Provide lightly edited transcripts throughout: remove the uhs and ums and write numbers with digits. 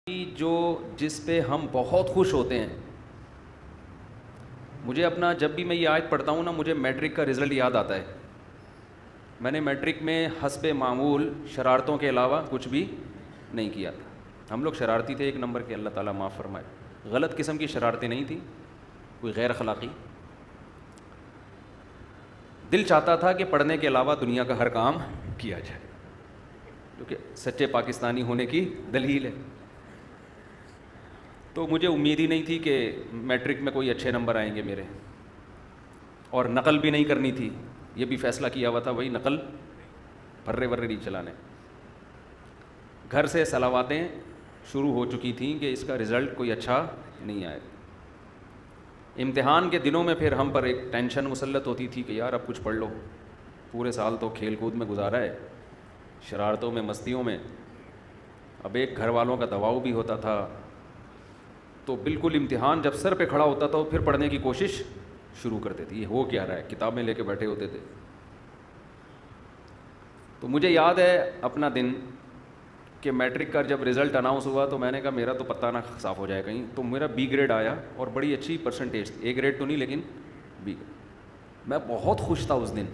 جو جس پہ ہم بہت خوش ہوتے ہیں. مجھے اپنا جب بھی میں یہ آیت پڑھتا ہوں نا مجھے میٹرک کا رزلٹ یاد آتا ہے. میں نے میٹرک میں حسب معمول شرارتوں کے علاوہ کچھ بھی نہیں کیا تھا. ہم لوگ شرارتی تھے ایک نمبر کے, اللہ تعالیٰ معاف فرمائے. غلط قسم کی شرارتیں نہیں تھیں, کوئی غیر اخلاقی. دل چاہتا تھا کہ پڑھنے کے علاوہ دنیا کا ہر کام کیا جائے, جو کہ سچے پاکستانی ہونے کی دلیل ہے. تو مجھے امید ہی نہیں تھی کہ میٹرک میں کوئی اچھے نمبر آئیں گے میرے, اور نقل بھی نہیں کرنی تھی. یہ بھی فیصلہ کیا ہوا تھا وہی نقل پھرے ورے نہیں چلانے. گھر سے صلواتیں شروع ہو چکی تھیں کہ اس کا رزلٹ کوئی اچھا نہیں آئے. امتحان کے دنوں میں پھر ہم پر ایک ٹینشن مسلط ہوتی تھی کہ یار اب کچھ پڑھ لو, پورے سال تو کھیل کود میں گزارا ہے, شرارتوں میں مستیوں میں. اب ایک گھر والوں کا دباؤ بھی ہوتا تھا, تو بالکل امتحان جب سر پہ کھڑا ہوتا تھا پھر پڑھنے کی کوشش شروع کرتے تھے. یہ ہو کیا رہا ہے, کتابیں لے کے بیٹھے ہوتے تھے. تو مجھے یاد ہے اپنا دن کہ میٹرک کا جب رزلٹ اناؤنس ہوا تو میں نے کہا میرا تو پتہ نہ صاف ہو جائے کہیں. تو میرا بی گریڈ آیا اور بڑی اچھی پرسنٹیج تھی, اے گریڈ تو نہیں لیکن بی. میں بہت خوش تھا اس دن.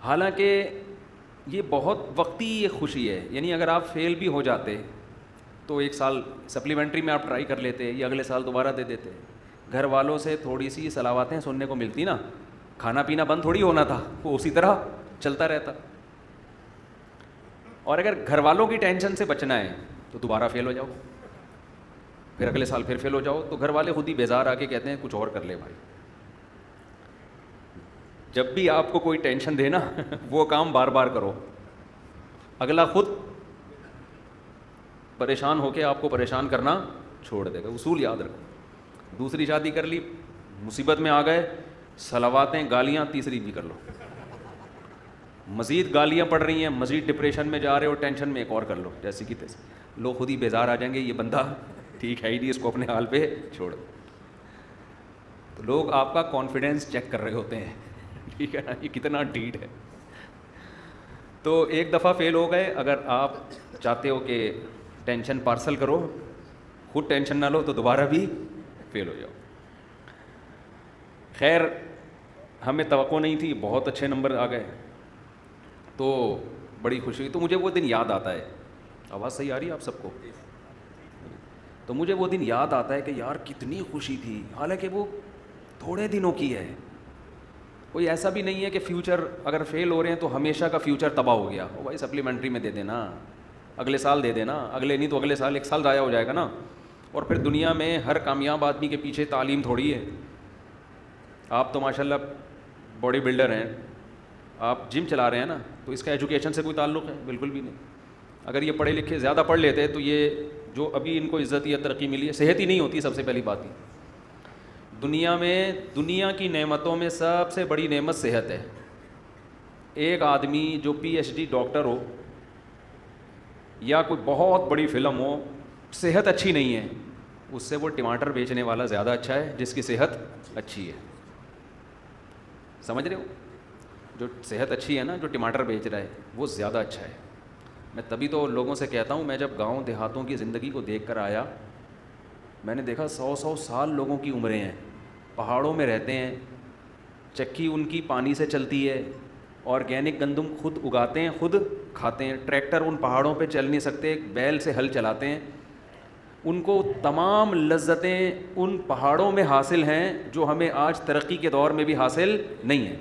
حالانکہ یہ بہت وقتی یہ خوشی ہے, یعنی اگر آپ فیل بھی ہو جاتے تو ایک سال سپلیمنٹری میں آپ ٹرائی کر لیتے یا اگلے سال دوبارہ دے دیتے. گھر والوں سے تھوڑی سی صلواتیں سننے کو ملتی نا, کھانا پینا بند تھوڑی ہونا تھا, وہ اسی طرح چلتا رہتا. اور اگر گھر والوں کی ٹینشن سے بچنا ہے تو دوبارہ فیل ہو جاؤ, پھر اگلے سال پھر فیل ہو جاؤ, تو گھر والے خود ہی بیزار آ کے کہتے ہیں کچھ اور کر لے بھائی. جب بھی آپ کو کوئی ٹینشن دے نا وہ کام بار بار کرو, اگلا خود پریشان ہو کے آپ کو پریشان کرنا چھوڑ دے گا. اصول یاد رکھو. دوسری شادی کر لی, مصیبت میں آ گئے, صلواتیں گالیاں تیسری بھی کر لو, مزید گالیاں پڑ رہی ہیں, مزید ڈپریشن میں جا رہے ہو, ٹینشن میں ایک اور کر لو جیسی کی تیسی. لوگ خود ہی بیزار آ جائیں گے, یہ بندہ ٹھیک ہے ہی نہیں, اس کو اپنے حال پہ چھوڑ. تو لوگ آپ کا کانفیڈینس چیک کر رہے ہوتے ہیں, ٹھیک ہے نا, یہ کتنا ڈھیٹ ہے. تو ایک دفعہ فیل ہو گئے, اگر آپ چاہتے ہو کہ ٹینشن پارسل کرو, خود ٹینشن نہ لو, تو دوبارہ بھی فیل ہو جاؤ. خیر ہمیں توقع نہیں تھی, بہت اچھے نمبر آ گئے تو بڑی خوشی ہوئی. تو مجھے وہ دن یاد آتا ہے. آواز صحیح آ رہی ہے آپ سب کو؟ تو مجھے وہ دن یاد آتا ہے کہ یار کتنی خوشی تھی, حالانکہ وہ تھوڑے دنوں کی ہے. کوئی ایسا بھی نہیں ہے کہ فیوچر اگر فیل ہو رہے ہیں تو ہمیشہ کا فیوچر تباہ ہو گیا. وہ بھائی سپلیمنٹری میں دے دینا, اگلے سال دے دینا, اگلے نہیں تو اگلے سال, ایک سال ضائع ہو جائے گا نا. اور پھر دنیا میں ہر کامیاب آدمی کے پیچھے تعلیم تھوڑی ہے. آپ تو ماشاءاللہ باڈی بلڈر ہیں, آپ جم چلا رہے ہیں نا, تو اس کا ایجوکیشن سے کوئی تعلق ہے؟ بالکل بھی نہیں. اگر یہ پڑھے لکھے زیادہ پڑھ لیتے تو یہ جو ابھی ان کو عزت یا ترقی ملی ہے, صحت ہی نہیں ہوتی. سب سے پہلی بات ہی دنیا میں, دنیا کی نعمتوں میں سب سے بڑی نعمت صحت ہے. ایک آدمی جو پی ایچ ڈی ڈاکٹر ہو یا کوئی بہت بڑی فلم ہو, صحت اچھی نہیں ہے, اس سے وہ ٹماٹر بیچنے والا زیادہ اچھا ہے جس کی صحت اچھی ہے. سمجھ رہے ہو؟ جو صحت اچھی ہے نا, جو ٹماٹر بیچ رہا ہے وہ زیادہ اچھا ہے. میں تبھی تو لوگوں سے کہتا ہوں, میں جب گاؤں دیہاتوں کی زندگی کو دیکھ کر آیا, میں نے دیکھا 100 سال لوگوں کی عمریں ہیں, پہاڑوں میں رہتے ہیں, چکی ان کی پانی سے چلتی ہے, آرگینک گندم خود اگاتے ہیں, خود کھاتے ہیں. ٹریکٹر ان پہاڑوں پہ چل نہیں سکتے, بیل سے ہل چلاتے ہیں. ان کو تمام لذتیں ان پہاڑوں میں حاصل ہیں جو ہمیں آج ترقی کے دور میں بھی حاصل نہیں ہیں.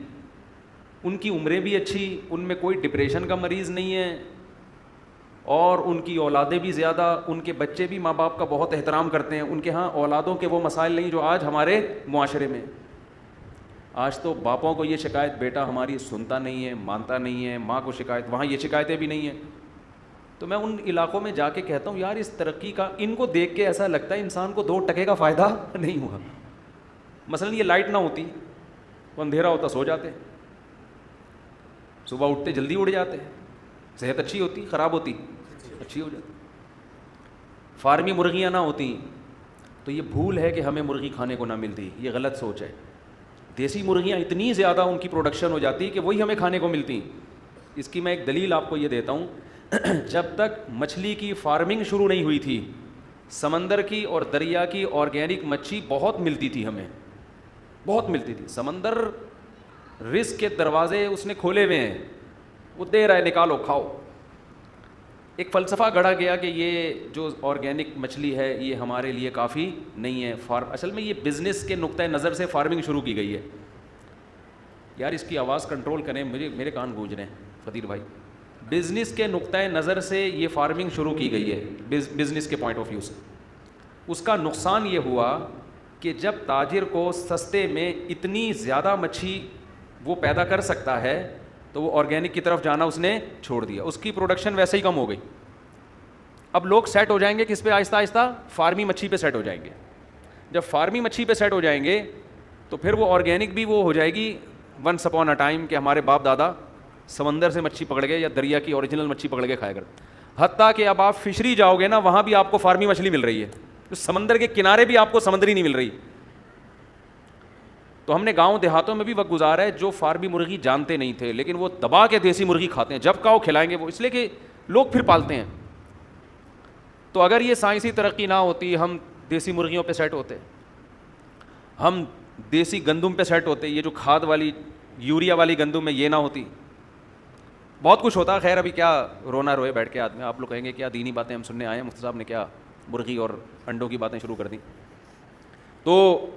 ان کی عمریں بھی اچھی, ان میں کوئی ڈپریشن کا مریض نہیں ہے, اور ان کی اولادیں بھی زیادہ, ان کے بچے بھی ماں باپ کا بہت احترام کرتے ہیں. ان کے ہاں اولادوں کے وہ مسائل نہیں جو آج ہمارے معاشرے میں. آج تو باپوں کو یہ شکایت, بیٹا ہماری سنتا نہیں ہے, مانتا نہیں ہے, ماں کو شکایت, وہاں یہ شکایتیں بھی نہیں ہیں. تو میں ان علاقوں میں جا کے کہتا ہوں یار اس ترقی کا, ان کو دیکھ کے ایسا لگتا ہے انسان کو 2 ٹکے کا فائدہ نہیں ہوا. مثلا یہ لائٹ نہ ہوتی, وہ اندھیرا ہوتا سو جاتے, صبح اٹھتے جلدی اٹھ جاتے, صحت اچھی ہوتی, خراب ہوتی اچھی ہو جاتی. فارمی مرغیاں نہ ہوتی تو یہ بھول ہے کہ ہمیں مرغی کھانے کو نہ ملتی, یہ غلط سوچ ہے. دیسی مرغیاں اتنی زیادہ ان کی پروڈکشن ہو جاتی کہ وہی ہمیں کھانے کو ملتی. اس کی میں ایک دلیل آپ کو یہ دیتا ہوں. جب تک مچھلی کی فارمنگ شروع نہیں ہوئی تھی سمندر کی اور دریا کی آرگینک مچھلی بہت ملتی تھی ہمیں, بہت ملتی تھی. سمندر رزق کے دروازے اس نے کھولے ہوئے ہیں, وہ دے رہا ہے, نکالو کھاؤ. ایک فلسفہ گڑھا گیا کہ یہ جو آرگینک مچھلی ہے یہ ہمارے لیے کافی نہیں ہے. اصل میں یہ بزنس کے نقطۂ نظر سے فارمنگ شروع کی گئی ہے. یار اس کی آواز کنٹرول کریں, میرے کان گونج رہے ہیں فدیر بھائی. بزنس کے نقطۂ نظر سے یہ فارمنگ شروع کی گئی ہے, بزنس کے پوائنٹ آف ویو سے. اس کا نقصان یہ ہوا کہ جب تاجر کو سستے میں اتنی زیادہ مچھلی وہ پیدا کر سکتا ہے تو وہ آرگینک کی طرف جانا اس نے چھوڑ دیا. اس کی پروڈکشن ویسے ہی کم ہو گئی. اب لوگ سیٹ ہو جائیں گے کس پہ آہستہ آہستہ؟ فارمی مچھلی پہ سیٹ ہو جائیں گے. جب فارمی مچھلی پہ سیٹ ہو جائیں گے تو پھر وہ آرگینک بھی وہ ہو جائے گی ونس اپون اے ٹائم کہ ہمارے باپ دادا سمندر سے مچھلی پکڑ گئے یا دریا کی اوریجنل مچھلی پکڑ کے کھایا کرتے. حتیٰ کہ اب آپ فشری جاؤ گے نا, وہاں بھی آپ کو فارمی مچھلی مل رہی ہے. سمندر کے کنارے بھی آپ کو سمندری نہیں مل رہی. تو ہم نے گاؤں دیہاتوں میں بھی وقت گزارا ہے جو فارمی مرغی جانتے نہیں تھے لیکن وہ دبا کے دیسی مرغی کھاتے ہیں. جب کھاؤ کھلائیں گے وہ, اس لیے کہ لوگ پھر پالتے ہیں. تو اگر یہ سائنسی ترقی نہ ہوتی ہم دیسی مرغیوں پہ سیٹ ہوتے, ہم دیسی گندم پہ سیٹ ہوتے, یہ جو کھاد والی یوریا والی گندم ہے یہ نہ ہوتی, بہت کچھ ہوتا. خیر ابھی کیا رونا روئے بیٹھ کے آدمی, آپ لوگ کہیں گے کیا دینی باتیں ہم سننے آئے ہیں, مفتی صاحب نے کیا مرغی اور انڈوں کی باتیں شروع کر دیں. تو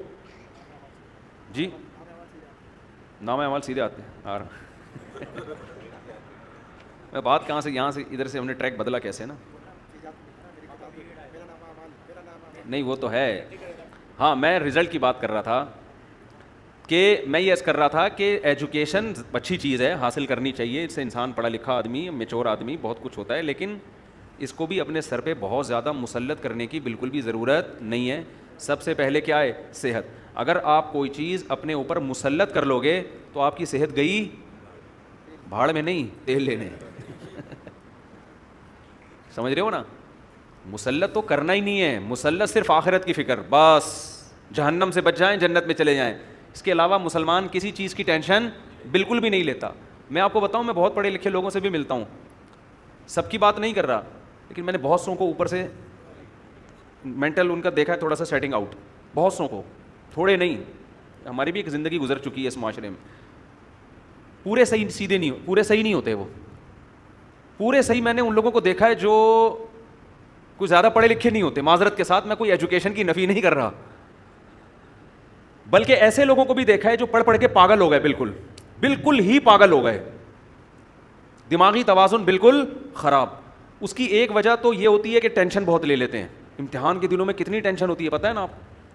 جی نام اعمال سیدھے آتے ہیں. میں بات کہاں سے, یہاں سے ادھر سے ہم نے ٹریک بدلا کیسے نا, نہیں وہ تو ہے. ہاں میں رزلٹ کی بات کر رہا تھا کہ میں یہ کر رہا تھا کہ ایجوکیشن اچھی چیز ہے, حاصل کرنی چاہیے, اس سے انسان پڑھا لکھا آدمی, میچور آدمی, بہت کچھ ہوتا ہے, لیکن اس کو بھی اپنے سر پہ بہت زیادہ مسلط کرنے کی بالکل بھی ضرورت نہیں ہے. سب سے پہلے کیا ہے؟ صحت. اگر آپ کوئی چیز اپنے اوپر مسلط کر لو گے تو آپ کی صحت گئی بھاڑ میں, نہیں تیل لینے. سمجھ رہے ہو نا, مسلط تو کرنا ہی نہیں ہے, مسلط صرف آخرت کی فکر, بس جہنم سے بچ جائیں جنت میں چلے جائیں. اس کے علاوہ مسلمان کسی چیز کی ٹینشن بالکل بھی نہیں لیتا. میں آپ کو بتاؤں, میں بہت پڑھے لکھے لوگوں سے بھی ملتا ہوں, سب کی بات نہیں کر رہا, لیکن میں نے بہت سو کو اوپر سے مینٹل ان کا دیکھا ہے تھوڑا سا سیٹنگ آؤٹ, بہت سو کو, تھوڑے نہیں, ہماری بھی ایک زندگی گزر چکی ہے اس معاشرے میں. پورے صحیح سیدھے نہیں, پورے صحیح نہیں ہوتے وہ, پورے صحیح میں نے ان لوگوں کو دیکھا ہے جو کوئی زیادہ پڑھے لکھے نہیں ہوتے. معذرت کے ساتھ میں کوئی ایجوکیشن کی نفی نہیں کر رہا, بلکہ ایسے لوگوں کو بھی دیکھا ہے جو پڑھ پڑھ کے پاگل ہو گئے, بالکل بالکل ہی پاگل ہو گئے, دماغی توازن بالکل خراب. اس کی ایک وجہ تو یہ ہوتی ہے کہ ٹینشن بہت لے لیتے ہیں. امتحان کے دنوں میں کتنی ٹینشن ہوتی ہے پتہ ہے نا آپ,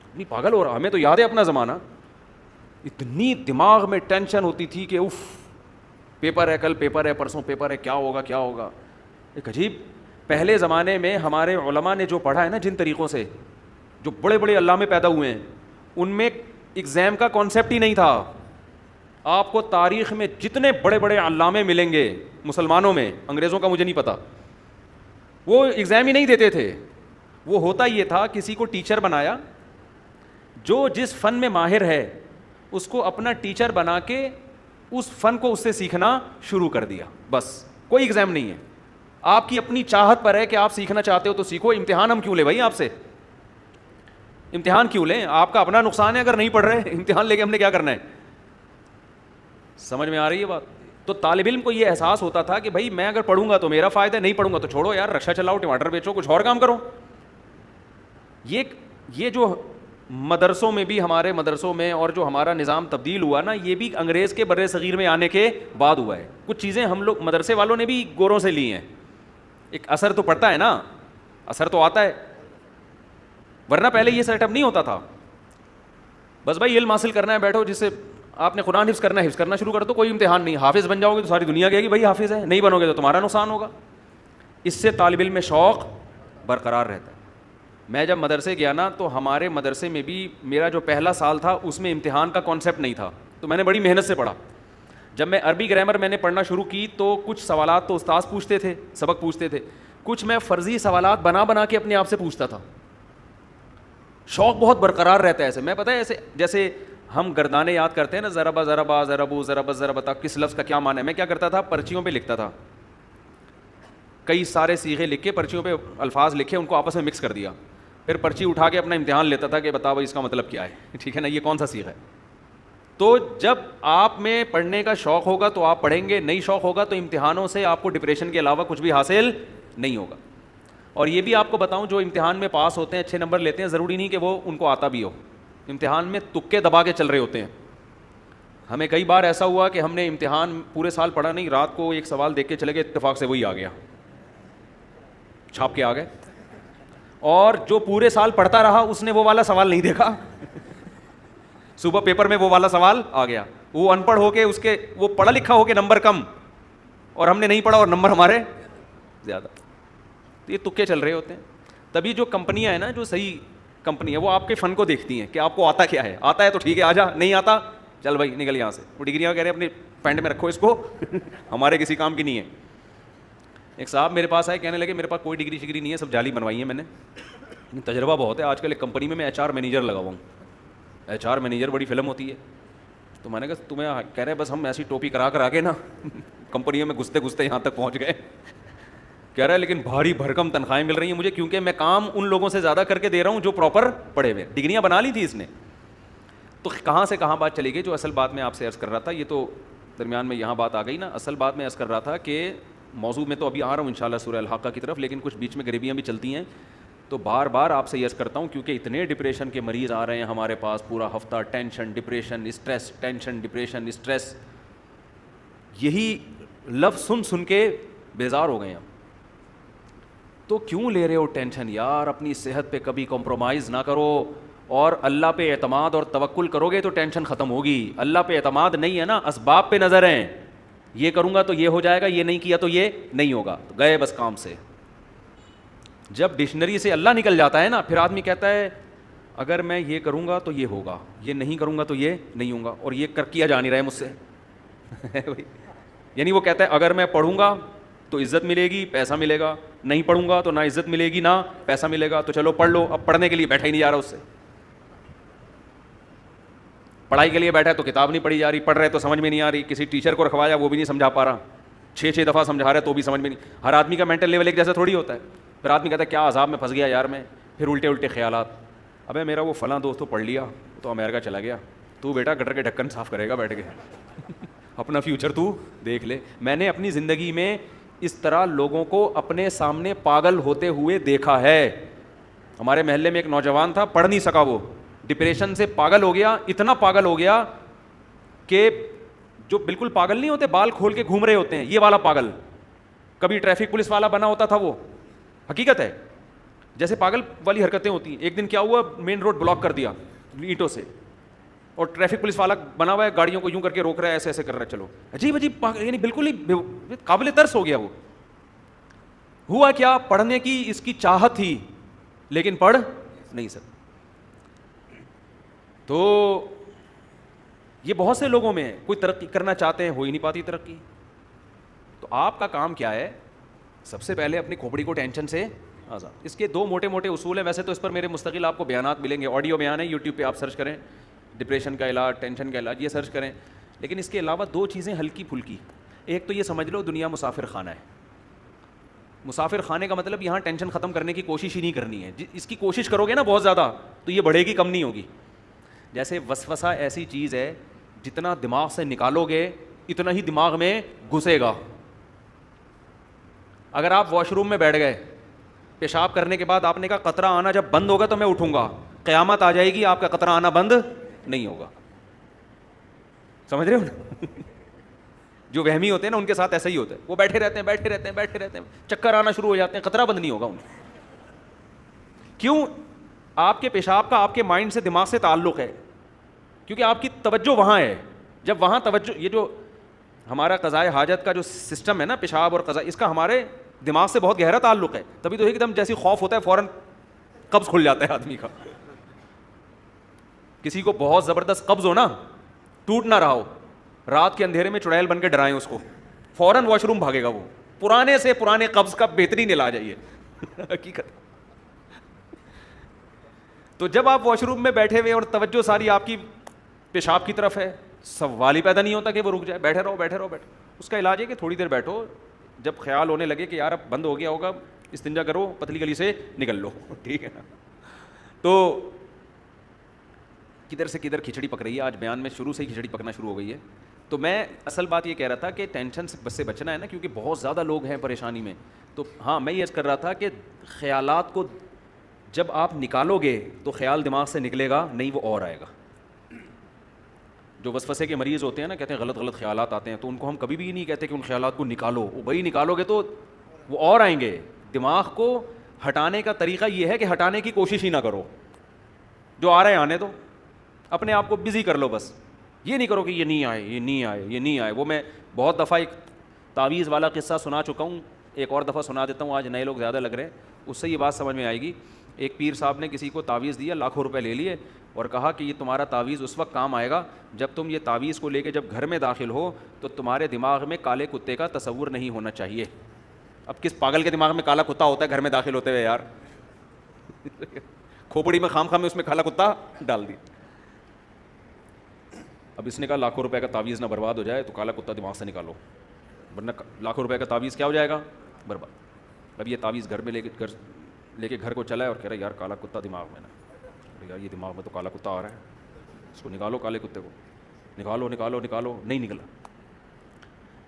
اتنی پاگل ہو رہا. ہمیں تو یاد ہے اپنا زمانہ, اتنی دماغ میں ٹینشن ہوتی تھی کہ اف پیپر ہے, کل پیپر ہے, پرسوں پیپر ہے, کیا ہوگا کیا ہوگا. ایک عجیب, پہلے زمانے میں ہمارے علماء نے جو پڑھا ہے نا جن طریقوں سے, جو بڑے بڑے علامے پیدا ہوئے ہیں, ان میں ایگزام کا کانسیپٹ ہی نہیں تھا. آپ کو تاریخ میں جتنے بڑے بڑے علامے ملیں گے مسلمانوں میں, انگریزوں کا مجھے نہیں پتا, وہ ایگزام ہی نہیں دیتے تھے. وہ ہوتا یہ تھا, کسی کو ٹیچر بنایا, جو جس فن میں ماہر ہے اس کو اپنا ٹیچر بنا کے اس فن کو اس سے سیکھنا شروع کر دیا, بس. کوئی ایگزام نہیں ہے, آپ کی اپنی چاہت پر ہے کہ آپ سیکھنا چاہتے ہو تو سیکھو. امتحان ہم کیوں لیں بھائی آپ سے, امتحان کیوں لیں؟ آپ کا اپنا نقصان ہے اگر نہیں پڑھ رہے, امتحان لے کے ہم نے کیا کرنا ہے. سمجھ میں آ رہی ہے بات؟ تو طالب علم کو یہ احساس ہوتا تھا کہ بھائی میں اگر پڑھوں گا تو میرا فائدہ ہے, نہیں پڑھوں گا تو چھوڑو یار, رکشا چلاؤ, ٹماٹر بیچو, کچھ اور کام کرو. یہ جو مدرسوں میں بھی, ہمارے مدرسوں میں, اور جو ہمارا نظام تبدیل ہوا نا, یہ بھی انگریز کے بر صغیر میں آنے کے بعد ہوا ہے. کچھ چیزیں ہم لوگ مدرسے والوں نے بھی گوروں سے لی ہیں. ایک اثر تو پڑتا ہے نا, اثر تو آتا ہے, ورنہ پہلے یہ سیٹ اپ نہیں ہوتا تھا. بس بھائی علم حاصل کرنا ہے, بیٹھو, جس سے آپ نے قرآن حفظ کرنا ہے, حفظ کرنا شروع کر دو, کوئی امتحان نہیں. حافظ بن جاؤ گے تو ساری دنیا کہے گی بھائی حافظ ہے, نہیں بنو گے تو تمہارا نقصان ہوگا. اس سے طالب علم میں شوق برقرار رہتا ہے. میں جب مدرسے گیا نا تو ہمارے مدرسے میں بھی میرا جو پہلا سال تھا اس میں امتحان کا کانسیپٹ نہیں تھا, تو میں نے بڑی محنت سے پڑھا. جب میں عربی گرامر میں نے پڑھنا شروع کی تو کچھ سوالات تو استاذ پوچھتے تھے, سبق پوچھتے تھے, کچھ میں فرضی سوالات بنا بنا کے اپنے آپ سے پوچھتا تھا. شوق بہت برقرار رہتا ہے ایسے. میں پتہ ہے ایسے جیسے ہم گردانے یاد کرتے ہیں نا, ضربا ضربا ضربو ضرب ضربتا, کس لفظ کا کیا معنی ہے, میں کیا کرتا تھا, پرچیوں پہ لکھتا تھا. کئی سارے صیغے لکھ کے پرچیوں پہ الفاظ لکھے, ان کو آپس میں مکس کر دیا, پھر پرچی اٹھا کے اپنا امتحان لیتا تھا کہ بتاؤ بھائی اس کا مطلب کیا ہے, ٹھیک ہے نا, یہ کون سا صیغہ ہے. تو جب آپ میں پڑھنے کا شوق ہوگا تو آپ پڑھیں گے, نہیں شوق ہوگا تو امتحانوں سے آپ کو ڈپریشن کے علاوہ کچھ بھی حاصل نہیں ہوگا. اور یہ بھی آپ کو بتاؤں, جو امتحان میں پاس ہوتے ہیں, اچھے نمبر لیتے ہیں, ضروری نہیں کہ وہ ان کو آتا بھی ہو. امتحان میں تکے دبا کے چل رہے ہوتے ہیں. ہمیں کئی بار ایسا ہوا کہ ہم نے امتحان پورے سال پڑھا نہیں, رات کو ایک سوال دیکھ کے چلے گئے, اتفاق سے وہی آ گیا, چھاپ کے آ گئے. اور جو پورے سال پڑھتا رہا اس نے وہ والا سوال نہیں دیکھا, صبح پیپر میں وہ والا سوال آ گیا. وہ ان پڑھ ہو کے اس کے, وہ پڑھا لکھا ہو کے نمبر کم, اور ہم نے نہیں پڑھا اور نمبر ہمارے زیادہ. تو یہ تکے چل رہے ہوتے ہیں. تبھی جو کمپنیاں ہیں نا, جو صحیح کمپنی ہے, وہ آپ کے فن کو دیکھتی ہیں کہ آپ کو آتا کیا ہے. آتا ہے تو ٹھیک ہے, آ جا, نہیں آتا چل بھائی نکل یہاں سے. وہ ڈگریاں کہہ رہے ہیں اپنی پینٹ میں رکھو اس کو, ہمارے کسی کام کی نہیں ہے. ایک صاحب میرے پاس آئے, کہنے لگے میرے پاس کوئی ڈگری شگری نہیں ہے, سب جعلی بنوائی ہے میں نے, تجربہ بہت ہے. آج کل ایک کمپنی میں ایچ آر مینیجر لگا ہوا ہوں. ایچ آر مینیجر بڑی فلم ہوتی ہے. تو میں نے کہا تمہیں, کہہ رہے بس ہم ایسی ٹوپی کرا کے نا کمپنیوں میں گھستے گھستے یہاں تک پہنچ گئے. کہہ رہا ہے لیکن بھاری بھرکم تنخواہیں مل رہی ہیں مجھے, کیونکہ میں کام ان لوگوں سے زیادہ کر کے دے رہا ہوں جو پراپر پڑھے ہوئے, ڈگریاں بنا لی تھی اس نے. تو کہاں سے کہاں بات چلی گئی. جو اصل بات میں آپ سے عرض کر رہا تھا, یہ تو درمیان میں یہاں بات آ گئی نا. اصل بات میں عرض کر رہا تھا کہ موضوع میں تو ابھی آ رہا ہوں انشاءاللہ سورہ الحاقہ کی طرف, لیکن کچھ بیچ میں غریبیاں بھی چلتی ہیں. تو بار بار آپ سے عرض کرتا ہوں, کیونکہ اتنے ڈپریشن کے مریض آ رہے ہیں ہمارے پاس پورا ہفتہ, tension depression stress, tension depression stress, یہی لفظ سن سن کے بیزار ہو گئے ہیں. تو کیوں لے رہے ہو ٹینشن یار, اپنی صحت پہ کبھی کمپرومائز نہ کرو, اور اللہ پہ اعتماد اور توکل کرو گے تو ٹینشن ختم ہوگی. اللہ پہ اعتماد نہیں ہے نا, اسباب پہ نظر ہیں, یہ کروں گا تو یہ ہو جائے گا, یہ نہیں کیا تو یہ نہیں ہوگا, تو گئے بس کام سے. جب ڈکشنری سے اللہ نکل جاتا ہے نا, پھر آدمی کہتا ہے اگر میں یہ کروں گا تو یہ ہوگا, یہ نہیں کروں گا تو یہ نہیں ہوگا, اور یہ کیا جا نہیں رہا ہے مجھ سے. یعنی وہ کہتا ہے اگر میں پڑھوں گا تو عزت ملے گی, پیسہ ملے گا, نہیں پڑھوں گا تو نہ عزت ملے گی نہ پیسہ ملے گا. تو چلو پڑھ لو. اب پڑھنے کے لیے بیٹھا ہی نہیں جا رہا اس سے, پڑھائی کے لیے بیٹھا ہے تو کتاب نہیں پڑھی جا رہی, پڑھ رہے تو سمجھ میں نہیں آ رہی, کسی ٹیچر کو رکھوایا وہ بھی نہیں سمجھا پا رہا, 6 دفعہ سمجھا رہا ہے تو بھی سمجھ میں نہیں. ہر آدمی کا مینٹل لیول ایک جیسا تھوڑی ہوتا ہے. پھر آدمی کہتا ہے کیا عذاب میں پھنس گیا یار میں, پھر الٹے خیالات. ابے میرا وہ فلاں دوست تو پڑھ لیا تو امریکہ چلا گیا, تو بیٹا گٹر کے ڈھکن صاف کرے گا بیٹھ کے, اپنا فیوچر تو دیکھ لے. میں نے اپنی زندگی میں اس طرح لوگوں کو اپنے سامنے پاگل ہوتے ہوئے دیکھا ہے. ہمارے محلے میں ایک نوجوان تھا, پڑھ نہیں سکا, وہ ڈپریشن سے پاگل ہو گیا, اتنا پاگل ہو گیا کہ جو بالکل پاگل نہیں ہوتے, بال کھول کے گھوم رہے ہوتے ہیں, یہ والا پاگل. کبھی ٹریفک پولیس والا بنا ہوتا تھا, وہ حقیقت ہے, جیسے پاگل والی حرکتیں ہوتی ہیں. ایک دن کیا ہوا, مین روڈ بلاک کر دیا اینٹوں سے, اور ٹریفک پولیس والا بنا ہوا ہے, گاڑیوں کو یوں کر کے روک رہا ہے, ایسے کر رہا ہے. چلو عجیب یعنی بالکل ہی قابل ترس ہو گیا. وہ ہوا کیا, پڑھنے کی اس کی چاہت تھی لیکن پڑھ نہیں سکتا. تو یہ بہت سے لوگوں میں ہے, کوئی ترقی کرنا چاہتے ہیں, ہو ہی نہیں پاتی ترقی. تو آپ کا کام کیا ہے, سب سے پہلے اپنی کھوپڑی کو ٹینشن سے آزاد. اس کے 2 موٹے اصول ہیں. ویسے تو اس پر میرے مستقل آپ کو بیانات ملیں گے, آڈیو بیان ہے, یوٹیوب پہ آپ سرچ کریں, ڈپریشن کا علاج, ٹینشن کا علاج, یہ سرچ کریں. لیکن اس کے علاوہ 2 چیزیں ہلکی پھلکی. ایک تو یہ سمجھ لو دنیا مسافر خانہ ہے. مسافر خانے کا مطلب یہاں ٹینشن ختم کرنے کی کوشش ہی نہیں کرنی ہے. اس کی کوشش کرو گے نا بہت زیادہ تو یہ بڑھے گی, کم نہیں ہوگی. جیسے وسوسہ ایسی چیز ہے, جتنا دماغ سے نکالو گے اتنا ہی دماغ میں گھسے گا. اگر آپ واش روم میں بیٹھ گئے, پیشاب کرنے کے بعد آپ نے کہا قطرہ آنا جب بند ہوگا تو میں اٹھوں گا, قیامت آ جائے گی, آپ کا قطرہ آنا بند نہیں ہوگا. سمجھ رہے ہو نا؟ جو وہمی ہوتے ہیں نا ان کے ساتھ ایسا ہی ہوتا ہے, وہ بیٹھے رہتے ہیں, چکر آنا شروع ہو جاتے ہیں, قطرہ بند نہیں ہوگا ان. کیوں؟ آپ کے پیشاب کا آپ کے مائنڈ سے, دماغ سے تعلق ہے, کیونکہ آپ کی توجہ وہاں ہے. جب وہاں توجہ, یہ جو ہمارا قضائے حاجت کا جو سسٹم ہے نا, پیشاب اور قضاء, اس کا ہمارے دماغ سے بہت گہرا تعلق ہے. تبھی تو ایک دم جیسی خوف ہوتا ہے فوراً قبض کھل جاتا ہے آدمی کا. کسی کو بہت زبردست قبض ہو نا, ٹوٹ نہ رہا ہو, رات کے اندھیرے میں چڑیل بن کے ڈرائیں اس کو, فوراً واش روم بھاگے گا وہ. پرانے سے پرانے قبض کا بہترین علاج ہے یہ, حقیقت. تو جب آپ واش روم میں بیٹھے ہوئے اور توجہ ساری آپ کی پیشاب کی طرف ہے, سوال ہی پیدا نہیں ہوتا کہ وہ رک جائے. بیٹھے رہو. اس کا علاج ہے کہ تھوڑی دیر بیٹھو, جب خیال ہونے لگے کہ یار اب بند ہو گیا ہوگا, استنجا کرو, پتلی گلی سے نکل لو, ٹھیک ہے نا. تو کدھر سے کدھر کھچڑی پک رہی ہے آج بیان میں, شروع سے ہی کھچڑی پکنا شروع ہو گئی ہے. تو میں اصل بات یہ کہہ رہا تھا کہ ٹینشن سے بچنا ہے نا, کیونکہ بہت زیادہ لوگ ہیں پریشانی میں. تو ہاں میں یہ عرض کر رہا تھا کہ خیالات کو جب آپ نکالو گے تو خیال دماغ سے نکلے گا نہیں, وہ اور آئے گا. جو وسوسے کے مریض ہوتے ہیں نا, کہتے ہیں غلط غلط خیالات آتے ہیں, تو ان کو ہم کبھی بھی نہیں کہتے کہ ان خیالات کو نکالو, وہ بھائی نکالو گے تو وہ اور آئیں گے. دماغ کو ہٹانے کا طریقہ یہ ہے کہ ہٹانے کی کوشش ہی نہ کرو, جو آ رہے ہیں آنے دو, اپنے آپ کو بزی کر لو. بس یہ نہیں کرو کہ یہ نہیں آئے, یہ نہیں آئے, یہ نہیں آئے. وہ میں بہت دفعہ ایک تعویذ والا قصہ سنا چکا ہوں, ایک اور دفعہ سنا دیتا ہوں, آج نئے لوگ زیادہ لگ رہے ہیں, اس سے یہ بات سمجھ میں آئے گی. ایک پیر صاحب نے کسی کو تعویذ دیا, لاکھوں روپے لے لیے اور کہا کہ یہ تمہارا تعویذ اس وقت کام آئے گا جب تم یہ تعویذ کو لے کے جب گھر میں داخل ہو تو تمہارے دماغ میں کالے کتے کا تصور نہیں ہونا چاہیے. اب کس پاگل کے دماغ میں کالا کتا ہوتا ہے گھر میں داخل ہوتے ہوئے یار, کھوپڑی میں خام میں اس میں کالا کتا ڈال دی. اب اس نے کہا لاکھوں روپے کا تعویذ نہ برباد ہو جائے تو کالا کتا دماغ سے نکالو, ورنہ لاکھوں روپے کا تعویذ کیا ہو جائے گا, برباد. اب یہ تعویذ گھر میں لے کے گھر کو چلا ہے اور کہہ رہا ہے یار کالا کتا دماغ میں نا, یار یہ دماغ میں تو کالا کتا آ رہا ہے, اس کو نکالو, کالے کتے کو نکالو نکالو نکالو, نہیں نکلا.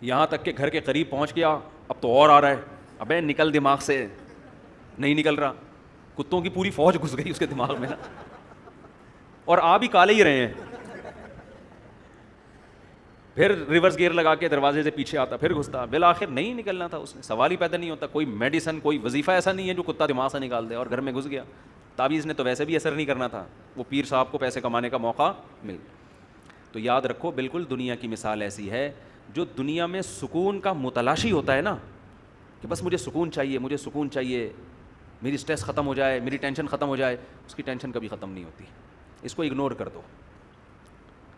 یہاں تک کہ گھر کے قریب پہنچ گیا, اب تو اور آ رہا ہے, ابے نکل دماغ سے, نہیں نکل رہا. کتوں کی پوری فوج گھس گئی اس کے دماغ میں نا, اور آ بھی کالے ہی رہے ہیں. پھر ریورس گیئر لگا کے دروازے سے پیچھے آتا, پھر گھستا, بالآخر نہیں نکلنا تھا اس نے. سوال ہی پیدا نہیں ہوتا, کوئی میڈیسن کوئی وظیفہ ایسا نہیں ہے جو کتا دماغ سے نکال دے, اور گھر میں گھس گیا. تعویذ نے تو ویسے بھی اثر نہیں کرنا تھا, وہ پیر صاحب کو پیسے کمانے کا موقع مل. تو یاد رکھو, بالکل دنیا کی مثال ایسی ہے, جو دنیا میں سکون کا متلاشی ہوتا ہے نا, کہ بس مجھے سکون چاہیے, مجھے سکون چاہیے, میری اسٹریس ختم ہو جائے, میری ٹینشن ختم ہو جائے, اس کی ٹینشن کبھی ختم نہیں ہوتی. اس کو اگنور کر دو.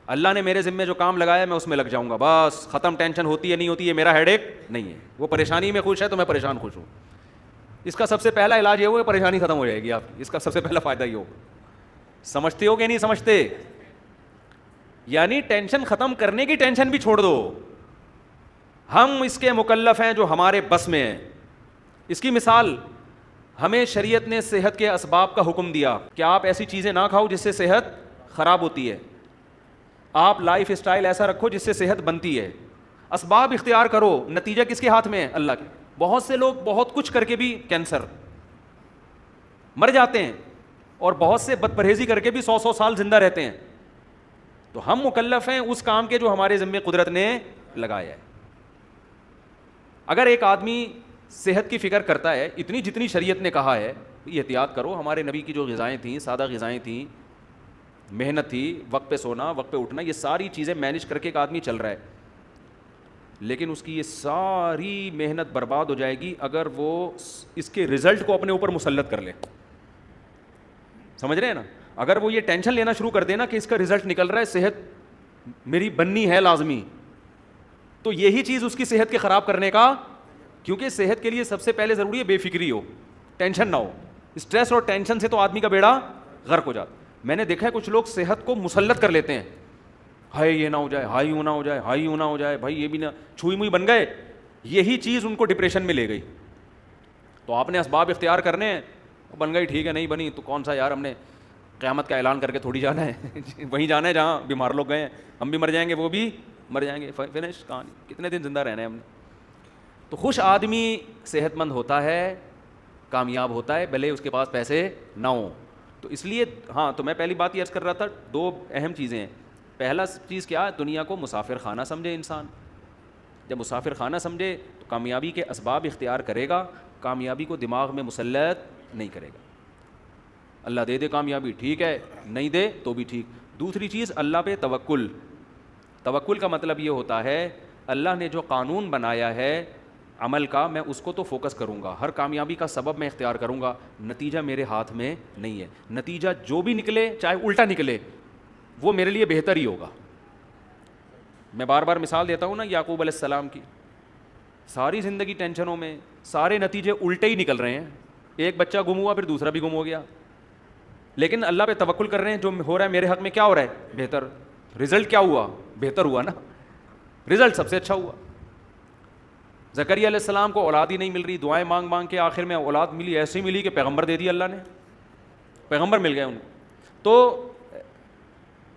اللہ نے میرے ذمے جو کام لگایا میں اس میں لگ جاؤں گا, بس ختم. ٹینشن ہوتی ہے نہیں ہوتی یہ میرا ہیڈ ایک نہیں ہے. وہ پریشانی میں خوش ہے تو میں پریشان خوش ہوں. اس کا سب سے پہلا علاج یہ ہوگا, پریشانی ختم ہو جائے گی آپ کی. اس کا سب سے پہلا فائدہ یہ ہوگا. سمجھتے ہو کہ نہیں سمجھتے؟ یعنی ٹینشن ختم کرنے کی ٹینشن بھی چھوڑ دو. ہم اس کے مکلف ہیں جو ہمارے بس میں ہیں. اس کی مثال, ہمیں شریعت نے صحت کے اسباب کا حکم دیا کہ آپ ایسی چیزیں نہ کھاؤ جس سے صحت خراب ہوتی ہے. آپ لائف اسٹائل ایسا رکھو جس سے صحت بنتی ہے. اسباب اختیار کرو, نتیجہ کس کے ہاتھ میں ہے؟ اللہ کے. بہت سے لوگ بہت کچھ کر کے بھی کینسر مر جاتے ہیں, اور بہت سے بد پرہیزی کر کے بھی 100 سال زندہ رہتے ہیں. تو ہم مکلف ہیں اس کام کے جو ہمارے ذمے قدرت نے لگایا ہے. اگر ایک آدمی صحت کی فکر کرتا ہے, اتنی جتنی شریعت نے کہا ہے احتیاط کرو, ہمارے نبی کی جو غذائیں تھیں, سادہ غذائیں تھیں, محنت تھی, وقت پہ سونا, وقت پہ اٹھنا, یہ ساری چیزیں مینیج کر کے ایک آدمی چل رہا ہے, لیکن اس کی یہ ساری محنت برباد ہو جائے گی اگر وہ اس کے رزلٹ کو اپنے اوپر مسلط کر لے. سمجھ رہے ہیں نا؟ اگر وہ یہ ٹینشن لینا شروع کر دینا کہ اس کا رزلٹ نکل رہا ہے, صحت میری بننی ہے لازمی, تو یہی چیز اس کی صحت کے خراب کرنے کا, کیونکہ صحت کے لیے سب سے پہلے ضروری ہے بے فکری ہو, ٹینشن نہ ہو. اسٹریس اور ٹینشن سے تو آدمی کا بیڑا غرق ہو جاتا. میں نے دیکھا ہے کچھ لوگ صحت کو مسلط کر لیتے ہیں, ہائی یہ نہ ہو جائے, ہائی یوں نہ ہو جائے, ہائی یوں نہ ہو جائے, بھائی یہ بھی نہ, چھوئی موئی بن گئے. یہی چیز ان کو ڈپریشن میں لے گئی. تو آپ نے اسباب اختیار کرنے ہیں, بن گئی ٹھیک ہے, نہیں بنی تو کون سا یار, ہم نے قیامت کا اعلان کر کے تھوڑی جانا ہے. وہیں جانا ہے جہاں بیمار لوگ گئے ہیں, ہم بھی مر جائیں گے, وہ بھی مر جائیں گے, فنش کہانی. کتنے دن زندہ رہنا ہے ہم نے. تو خوش آدمی صحت مند ہوتا ہے, کامیاب ہوتا ہے, بھلے اس کے پاس پیسے نہ ہوں. تو اس لیے ہاں, تو میں پہلی بات یہ عرض کر رہا تھا, دو اہم چیزیں ہیں. پہلا چیز کیا, دنیا کو مسافر خانہ سمجھے انسان. جب مسافر خانہ سمجھے تو کامیابی کے اسباب اختیار کرے گا, کامیابی کو دماغ میں مسلط نہیں کرے گا. اللہ دے دے کامیابی ٹھیک ہے, نہیں دے تو بھی ٹھیک. دوسری چیز اللہ پہ توکل. توکل کا مطلب یہ ہوتا ہے اللہ نے جو قانون بنایا ہے عمل کا, میں اس کو تو فوکس کروں گا, ہر کامیابی کا سبب میں اختیار کروں گا, نتیجہ میرے ہاتھ میں نہیں ہے. نتیجہ جو بھی نکلے, چاہے الٹا نکلے, وہ میرے لیے بہتر ہی ہوگا. میں بار بار مثال دیتا ہوں نا یعقوب علیہ السلام کی. ساری زندگی ٹینشنوں میں, سارے نتیجے الٹے ہی نکل رہے ہیں. ایک بچہ گم ہوا, پھر دوسرا بھی گم ہو گیا, لیکن اللہ پہ توکل کر رہے ہیں, جو ہو رہا ہے میرے حق میں کیا ہو رہا ہے, بہتر. رزلٹ کیا ہوا, بہتر ہوا نا, رزلٹ سب سے اچھا ہوا. زکریا علیہ السلام کو اولاد ہی نہیں مل رہی, دعائیں مانگ مانگ کے آخر میں اولاد ملی, ایسی ملی کہ پیغمبر دے دیا اللہ نے, پیغمبر مل گئے ان کو. تو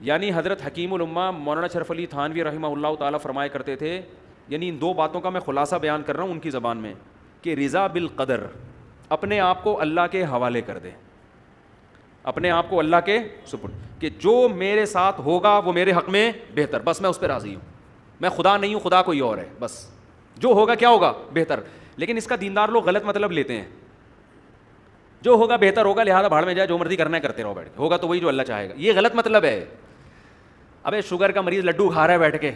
یعنی حضرت حکیم الامہ مولانا شرف علی تھانوی رحمہ اللہ تعالیٰ فرمایا کرتے تھے, یعنی ان دو باتوں کا میں خلاصہ بیان کر رہا ہوں ان کی زبان میں, کہ رضا بالقدر, اپنے آپ کو اللہ کے حوالے کر دے, اپنے آپ کو اللہ کے سپرد, کہ جو میرے ساتھ ہوگا وہ میرے حق میں بہتر, بس میں اس پہ راضی ہوں, میں خدا نہیں ہوں, خدا کوئی اور ہے, بس جو ہوگا کیا ہوگا بہتر. لیکن اس کا دیندار لوگ غلط مطلب لیتے ہیں, جو ہوگا بہتر ہوگا لہٰذا بھاڑ میں جائے, جو مرضی کرنا ہے کرتے رہو بیٹھ کے, ہوگا تو وہی جو اللہ چاہے گا. یہ غلط مطلب ہے. ابے شوگر کا مریض لڈو کھا رہا ہے بیٹھ کے,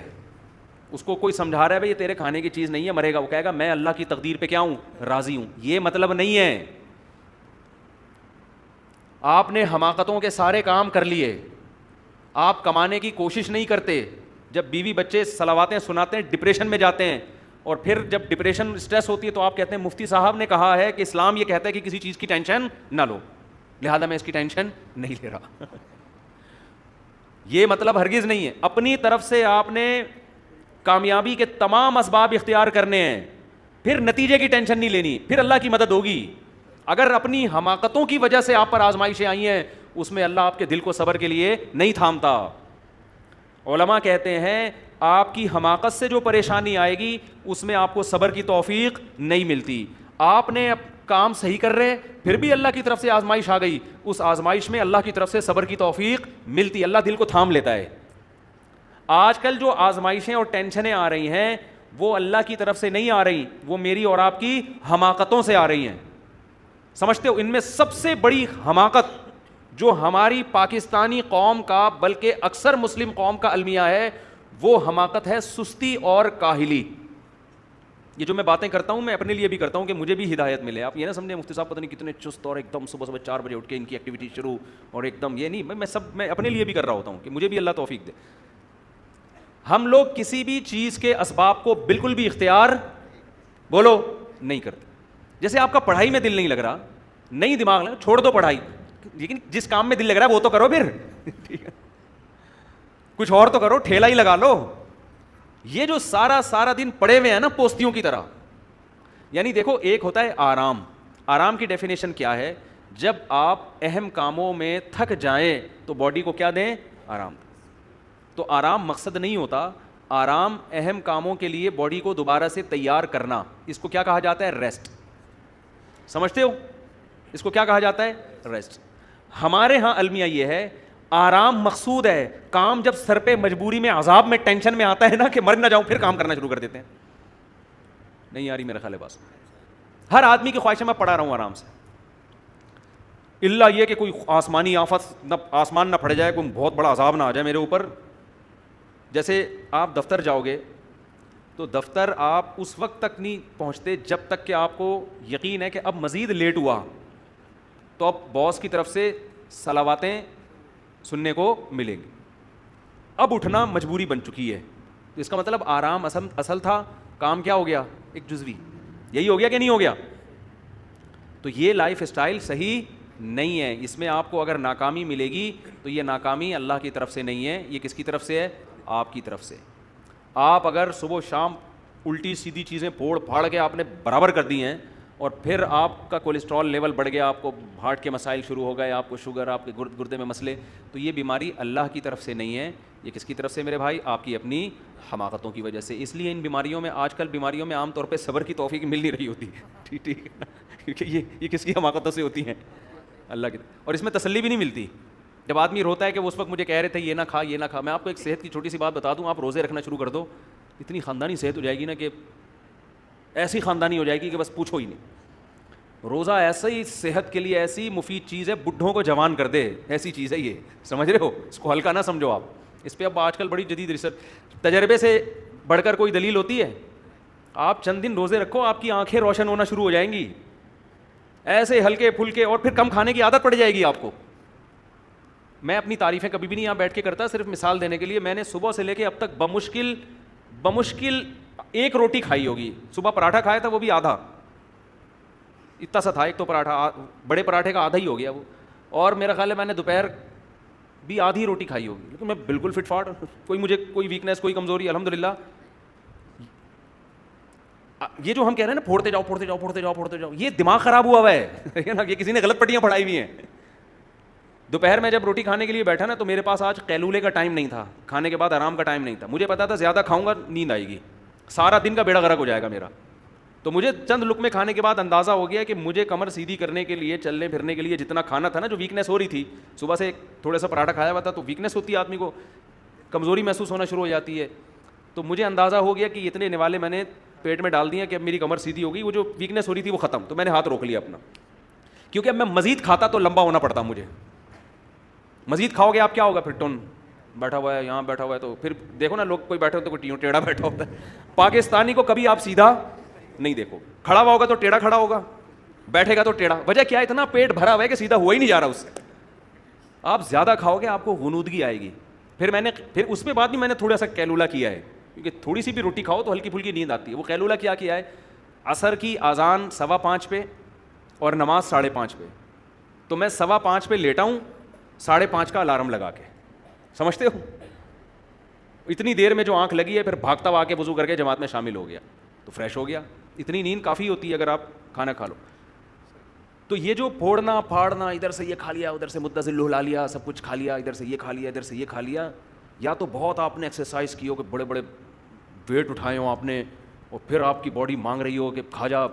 اس کو کوئی سمجھا رہا ہے بھائی یہ تیرے کھانے کی چیز نہیں ہے, مرے گا, وہ کہے گا میں اللہ کی تقدیر پہ کیا ہوں, راضی ہوں. یہ مطلب نہیں ہے. آپ نے حماقتوں کے سارے کام کر لیے, آپ کمانے کی کوشش نہیں کرتے, جب بیوی بچے صلواتیں سناتے ہیں ڈپریشن میں جاتے ہیں, اور پھر جب ڈپریشن اسٹریس ہوتی ہے تو آپ کہتے ہیں مفتی صاحب نے کہا ہے کہ اسلام یہ کہتا ہے کہ کسی چیز کی ٹینشن نہ لو, لہذا میں اس کی ٹینشن نہیں لے رہا. یہ مطلب ہرگز نہیں ہے. اپنی طرف سے آپ نے کامیابی کے تمام اسباب اختیار کرنے ہیں, پھر نتیجے کی ٹینشن نہیں لینی, پھر اللہ کی مدد ہوگی. اگر اپنی حماقتوں کی وجہ سے آپ پر آزمائشیں آئی ہیں, اس میں اللہ آپ کے دل کو صبر کے لیے نہیں تھامتا. علماء کہتے ہیں آپ کی حماقت سے جو پریشانی آئے گی اس میں آپ کو صبر کی توفیق نہیں ملتی. آپ نے کام صحیح کر رہے, پھر بھی اللہ کی طرف سے آزمائش آ گئی, اس آزمائش میں اللہ کی طرف سے صبر کی توفیق ملتی, اللہ دل کو تھام لیتا ہے. آج کل جو آزمائشیں اور ٹینشنیں آ رہی ہیں وہ اللہ کی طرف سے نہیں آ رہی, وہ میری اور آپ کی حماقتوں سے آ رہی ہیں. سمجھتے ہو ان میں سب سے بڑی حماقت جو ہماری پاکستانی قوم کا بلکہ اکثر مسلم قوم کا المیہ ہے, وہ حماقت ہے سستی اور کاہلی. یہ جو میں باتیں کرتا ہوں میں اپنے لیے بھی کرتا ہوں کہ مجھے بھی ہدایت ملے. آپ یہ نہ سمجھیں مفتی صاحب پتہ نہیں کتنے چست اور ایک دم صبح 4 بجے اٹھ کے ان کی ایکٹیویٹی شروع, اور ایک دم یہ نہیں, میں اپنے لیے بھی کر رہا ہوتا ہوں کہ مجھے بھی اللہ توفیق دے. ہم لوگ کسی بھی چیز کے اسباب کو بالکل بھی اختیار بولو نہیں کرتے. جیسے آپ کا پڑھائی میں دل نہیں لگ رہا, نہیں دماغ لگا, چھوڑ دو پڑھائی, لیکن جس کام میں دل لگ رہا ہے وہ تو کرو, پھر ٹھیک ہے کچھ اور تو کرو, ٹھیلا ہی لگا لو. یہ جو سارا دن پڑے ہوئے ہیں نا پوستیوں کی طرح, یعنی دیکھو ایک ہوتا ہے آرام. آرام کی ڈیفینیشن کیا ہے؟ جب آپ اہم کاموں میں تھک جائیں تو باڈی کو کیا دیں؟ آرام. تو آرام مقصد نہیں ہوتا, آرام اہم کاموں کے لیے باڈی کو دوبارہ سے تیار کرنا, اس کو کیا کہا جاتا ہے؟ ریسٹ. سمجھتے ہو اس کو کیا کہا جاتا ہے؟ ریسٹ. ہمارے ہاں المیہ یہ ہے آرام مقصود ہے, کام جب سر پہ مجبوری میں عذاب میں ٹینشن میں آتا ہے نا کہ مر نہ جاؤں, پھر کام کرنا شروع کر دیتے ہیں. نہیں آ رہی میرا خیال ہے بس. ہر آدمی کی خواہش ہے میں پڑھا رہا ہوں آرام سے, اللہ یہ کہ کوئی آسمانی آفت نہ آسمان نہ پھٹ جائے, کوئی بہت بڑا عذاب نہ آ جائے میرے اوپر. جیسے آپ دفتر جاؤ گے تو دفتر آپ اس وقت تک نہیں پہنچتے جب تک کہ آپ کو یقین ہے کہ اب مزید لیٹ ہوا تو اب باس کی طرف سے صلواتیں سننے کو ملیں گی, اب اٹھنا مجبوری بن چکی ہے. تو اس کا مطلب آرام اصل تھا, کام کیا ہو گیا؟ ایک جزوی. یہی ہو گیا کہ نہیں ہو گیا؟ تو یہ لائف اسٹائل صحیح نہیں ہے. اس میں آپ کو اگر ناکامی ملے گی تو یہ ناکامی اللہ کی طرف سے نہیں ہے, یہ کس کی طرف سے ہے؟ آپ کی طرف سے. آپ اگر صبح شام الٹی سیدھی چیزیں پھوڑ پھاڑ کے آپ نے برابر کر دی ہیں اور پھر آپ کا کولیسٹرول لیول بڑھ گیا, آپ کو ہارٹ کے مسائل شروع ہو گئے, آپ کو شوگر, آپ کے گردے میں مسئلے, تو یہ بیماری اللہ کی طرف سے نہیں ہے. یہ کس کی طرف سے میرے بھائی؟ آپ کی اپنی حماقتوں کی وجہ سے. اس لیے ان بیماریوں میں آج کل بیماریوں میں عام طور پہ صبر کی توفیق مل نہیں رہی ہوتی ہے. ٹھیک ہے نا, کیونکہ یہ کس کی حماقتوں سے ہوتی ہیں؟ اللہ کی. اور اس میں تسلی بھی نہیں ملتی. جب آدمی روتا ہے کہ وہ اس وقت مجھے کہہ رہے تھے یہ نہ کھا یہ نہ کھا. میں آپ کو ایک صحت کی چھوٹی سی بات بتا دوں, آپ روزے رکھنا شروع کر دو, اتنی خاندانی صحت ہو جائے گی نا کہ ایسی خاندانی ہو جائے گی کہ بس پوچھو ہی نہیں. روزہ ایسا ہی صحت کے لیے ایسی مفید چیز ہے, بڈھوں کو جوان کر دے ایسی چیز ہے یہ, سمجھ رہے ہو؟ اس کو ہلکا نہ سمجھو آپ. اس پہ اب آج کل بڑی جدید ریسرچ, تجربے سے بڑھ کر کوئی دلیل ہوتی ہے؟ آپ چند دن روزے رکھو, آپ کی آنکھیں روشن ہونا شروع ہو جائیں گی, ایسے ہلکے پھلکے, اور پھر کم کھانے کی عادت پڑ جائے گی آپ کو. میں اپنی تعریفیں کبھی بھی نہیں یہاں بیٹھ کے کرتا, صرف مثال دینے کے لیے. میں نے صبح سے لے کے اب تک بمشکل 1 روٹی کھائی ہوگی. صبح پراٹھا کھایا تھا, وہ بھی آدھا, اتنا سا تھا ایک تو پراٹھا, بڑے پراٹھے کا آدھا ہی ہو گیا وہ. اور میرا خیال ہے میں نے دوپہر بھی آدھی روٹی کھائی ہوگی, لیکن میں بالکل فٹ فاٹ, مجھے کوئی ویکنیس کوئی کمزوری الحمدللہ. یہ جو ہم کہہ رہے ہیں نا پھوڑتے جاؤ پھوڑتے جاؤ پھوڑتے جاؤ پھوڑتے جاؤ, یہ دماغ خراب ہوا ہے نا, یہ کسی نے غلط پٹیاں پڑھائی ہوئی ہیں. دوپہر میں جب روٹی کھانے کے لیے بیٹھا نا تو میرے پاس آج قیلولے کا ٹائم نہیں تھا, کھانے کے بعد آرام کا ٹائم نہیں تھا. مجھے پتا تھا زیادہ کھاؤں گا نیند آئے گی, سارا دن کا بیڑا غرق ہو جائے گا میرا. تو مجھے چند لقمے کھانے کے بعد اندازہ ہو گیا کہ مجھے کمر سیدھی کرنے کے لیے, چلنے پھرنے کے لیے جتنا کھانا تھا نا, جو ویکنیس ہو رہی تھی صبح سے تھوڑا سا پراٹھا کھایا ہوا تھا تو ویکنیس ہوتی ہے, آدمی کو کمزوری محسوس ہونا شروع ہو جاتی ہے. تو مجھے اندازہ ہو گیا کہ اتنے نوالے میں نے پیٹ میں ڈال دیے کہ اب میری کمر سیدھی ہو گئی, وہ جو ویکنیس ہو رہی تھی وہ ختم. تو میں نے ہاتھ روک لیا اپنا, کیونکہ اب میں مزید کھاتا تو لمبا ہونا پڑتا مجھے. مزید کھاؤ گے آپ کیا ہوگا, پھر ٹون بیٹھا ہوا ہے یہاں بیٹھا ہوا ہے, تو پھر دیکھو نا لوگ کوئی بیٹھے ہوتے کوئی ٹیڑھا بیٹھا ہوتا ہے. پاکستانی کو کبھی آپ سیدھا نہیں دیکھو, کھڑا ہوا ہوگا تو ٹیڑھا کھڑا ہوگا, بیٹھے گا تو ٹیڑھا. وجہ کیا ہے, اتنا پیٹ بھرا ہوا ہے کہ سیدھا ہوا ہی نہیں جا رہا اس سے. آپ زیادہ کھاؤ گے آپ کو غنودگی آئے گی. پھر اس میں بعد بھی میں نے تھوڑا سا کیلولا کیا ہے, کیونکہ تھوڑی سی بھی روٹی کھاؤ تو ہلکی پھلکی نیند آتی ہے. وہ کیلولا کیا ہے, عصر کی اذان 5:15 پہ اور نماز 5:30 پہ. تو میں 5:15 پہ لیٹا ہوں, 5:30 کا الارم لگا کے, سمجھتے ہو اتنی دیر میں جو آنکھ لگی ہے, پھر بھاگتا ہوا آ کے وضو کر کے جماعت میں شامل ہو گیا تو فریش ہو گیا. اتنی نیند کافی ہوتی ہے اگر آپ کھانا کھا لو. تو یہ جو پھوڑنا پھاڑنا, ادھر سے یہ کھا لیا ادھر سے متصل لہلا لیا, سب کچھ کھا لیا, ادھر سے یہ کھا لیا ادھر سے یہ کھا لیا, یا تو بہت آپ نے ایکسرسائز کی ہو کہ بڑے بڑے ویٹ اٹھائے ہوں آپ نے, اور پھر آپ کی باڈی مانگ رہی ہو کہ کھا جا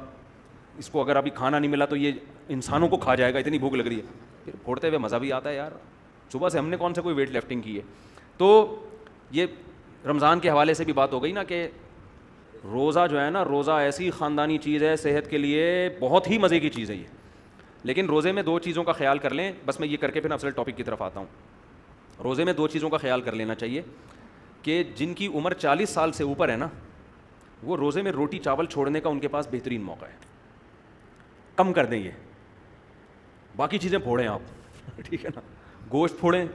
اس کو, اگر ابھی کھانا نہیں ملا تو یہ انسانوں کو کھا جائے گا, اتنی بھوک لگ رہی ہے. پھر پھوڑتے ہوئے مزہ بھی آتا ہے یار, صبح سے ہم نے کون سا کوئی ویٹ لفٹنگ کی ہے. تو یہ رمضان کے حوالے سے بھی بات ہو گئی نا کہ روزہ جو ہے نا, روزہ ایسی خاندانی چیز ہے, صحت کے لیے بہت ہی مزے کی چیز ہے یہ. لیکن روزے میں 2 چیزوں کا خیال کر لیں, بس میں یہ کر کے پھر اصل ٹاپک کی طرف آتا ہوں. روزے میں 2 چیزوں کا خیال کر لینا چاہیے کہ جن کی عمر 40 سال سے اوپر ہے نا, وہ روزے میں روٹی چاول چھوڑنے کا ان کے پاس بہترین موقع ہے. کم کر دیں یہ, باقی چیزیں پھوڑیں آپ, ٹھیک ہے نا, گوشت پھوڑیں,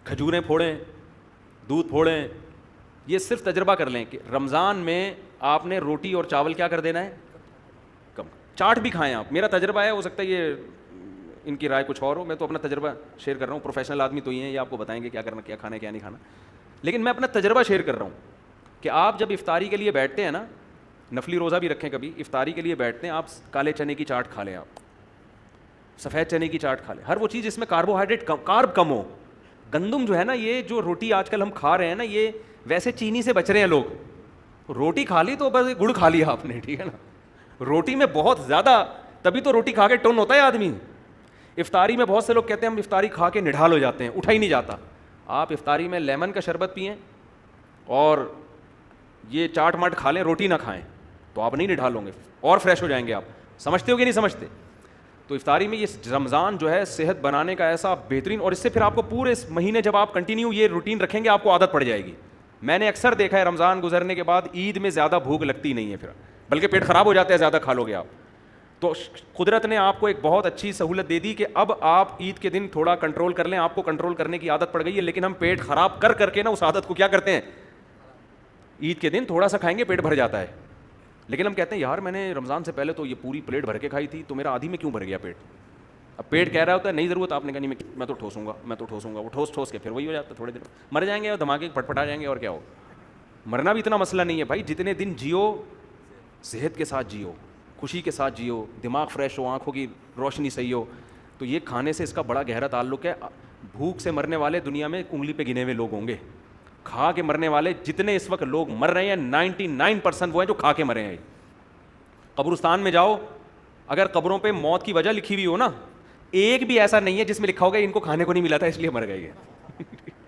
کھجوریں پھوڑیں, دودھ پھوڑیں. یہ صرف تجربہ کر لیں کہ رمضان میں آپ نے روٹی اور چاول کیا کر دینا ہے, کم. چاٹ بھی کھائیں آپ, میرا تجربہ ہے, ہو سکتا ہے یہ ان کی رائے کچھ اور ہو, میں تو اپنا تجربہ شیئر کر رہا ہوں. پروفیشنل آدمی تو یہ ہیں, یہ آپ کو بتائیں گے کیا کرنا, کیا کھانا ہے کیا نہیں کھانا, لیکن میں اپنا تجربہ شیئر کر رہا ہوں کہ آپ جب افطاری کے لیے بیٹھتے ہیں نا, نفلی روزہ بھی رکھیں کبھی, افطاری کے لیے بیٹھتے ہیں آپ, کالے چنے کی چاٹ کھا لیں, آپ سفید چنے کی چاٹ کھا لیں, ہر وہ چیز جس میں کاربوہائیڈریٹ کارب کم ہو. گندم جو ہے نا, یہ جو روٹی آج کل ہم کھا رہے ہیں نا, یہ ویسے چینی سے بچ رہے ہیں لوگ. روٹی کھا لی تو بس گڑ کھا لیا آپ نے, ٹھیک ہے نا. روٹی میں بہت زیادہ, تبھی تو روٹی کھا کے ٹون ہوتا ہے آدمی. افطاری میں بہت سے لوگ کہتے ہیں ہم افطاری کھا کے نڈھال ہو جاتے ہیں, اٹھا ہی نہیں جاتا. آپ افطاری میں لیمن کا شربت پئیں اور یہ چاٹ ماٹ کھا لیں, روٹی نہ کھائیں, تو آپ نہیں نڈھال ہوں گے اور فریش ہو جائیں گے آپ. سمجھتے ہو کہ نہیں سمجھتے؟ تو افطاری میں یہ رمضان جو ہے صحت بنانے کا ایسا بہترین, اور اس سے پھر آپ کو پورے مہینے جب آپ کنٹینیو یہ روٹین رکھیں گے آپ کو عادت پڑ جائے گی. میں نے اکثر دیکھا ہے رمضان گزرنے کے بعد عید میں زیادہ بھوک لگتی نہیں ہے, پھر بلکہ پیٹ خراب ہو جاتا ہے زیادہ کھا لو گے آپ. تو قدرت نے آپ کو ایک بہت اچھی سہولت دے دی کہ اب آپ عید کے دن تھوڑا کنٹرول کر لیں, آپ کو کنٹرول کرنے کی عادت پڑ گئی ہے. لیکن ہم پیٹ خراب کر کر کے نا اس عادت کو کیا کرتے ہیں, عید کے دن تھوڑا سا کھائیں گے پیٹ بھر جاتا ہے. لیکن ہم کہتے ہیں یار میں نے رمضان سے پہلے تو یہ پوری پلیٹ بھر کے کھائی تھی, تو میرا آدھی میں کیوں بھر گیا پیٹ. اب پیٹ کہہ رہا ہوتا ہے نہیں ضرورت, آپ نے کہا نہیں میں تو ٹھوسوں گا, میں تو ٹھوسوں گا, وہ ٹھوس کے پھر وہی ہو جاتا ہے, تھوڑے دن مر جائیں گے اور دھماکے پٹ پٹا جائیں گے. اور کیا ہو, مرنا بھی اتنا مسئلہ نہیں ہے بھائی, جتنے دن جیو صحت کے ساتھ جیو, خوشی کے ساتھ جیو, دماغ فریش ہو, آنکھوں کی روشنی صحیح ہو. تو یہ کھانے سے اس کا بڑا گہرا تعلق ہے. بھوک سے مرنے والے دنیا میں انگلی پہ گنے ہوئے لوگ ہوں گے, کھا کے مرنے والے جتنے اس وقت لوگ مر رہے ہیں 99% وہ ہیں جو کھا کے مرے ہیں. قبرستان میں جاؤ, اگر قبروں پہ موت کی وجہ لکھی ہوئی ہو نا, ایک بھی ایسا نہیں ہے جس میں لکھا ہوگا ان کو کھانے کو نہیں ملا تھا اس لیے مر گئے.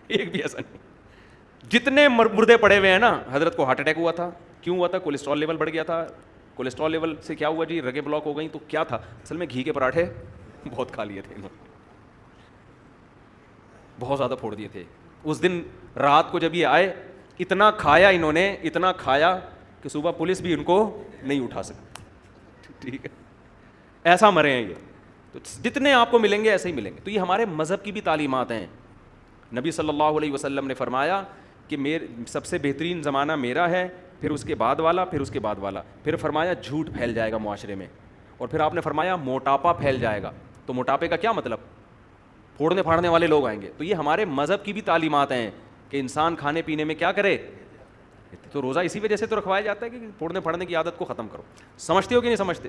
ایک بھی ایسا نہیں. جتنے مردے پڑے ہوئے ہیں نا, حضرت کو ہارٹ اٹیک ہوا تھا, کیوں ہوا تھا, کولیسٹرول لیول بڑھ گیا تھا, کولیسٹرول لیول سے کیا ہوا جی, رگیں بلاک ہو گئیں, تو کیا تھا اصل میں, گھی کے پراٹھے بہت کھا لیے تھے انہوں نے, بہت زیادہ پھوڑ دیے تھے. اس دن رات کو جب یہ آئے, اتنا کھایا انہوں نے, اتنا کھایا کہ صبح پولیس بھی ان کو نہیں اٹھا سکتی. ٹھیک ہے, ایسا مرے ہیں یہ. تو جتنے آپ کو ملیں گے ایسے ہی ملیں گے. تو یہ ہمارے مذہب کی بھی تعلیمات ہیں. نبی صلی اللہ علیہ وسلم نے فرمایا کہ سب سے بہترین زمانہ میرا ہے, پھر اس کے بعد والا, پھر اس کے بعد والا. پھر فرمایا جھوٹ پھیل جائے گا معاشرے میں, اور پھر آپ نے فرمایا موٹاپا پھیل جائے گا. تو موٹاپے کا کیا مطلب, پھوڑنے پھاڑنے والے لوگ آئیں گے. تو یہ ہمارے مذہب کی بھی تعلیمات ہیں کہ انسان کھانے پینے میں کیا کرے, تو روزہ اسی وجہ سے تو رکھوایا جاتا ہے کہ پڑھنے پڑھنے کی عادت کو ختم کرو. سمجھتے ہو کہ نہیں سمجھتے؟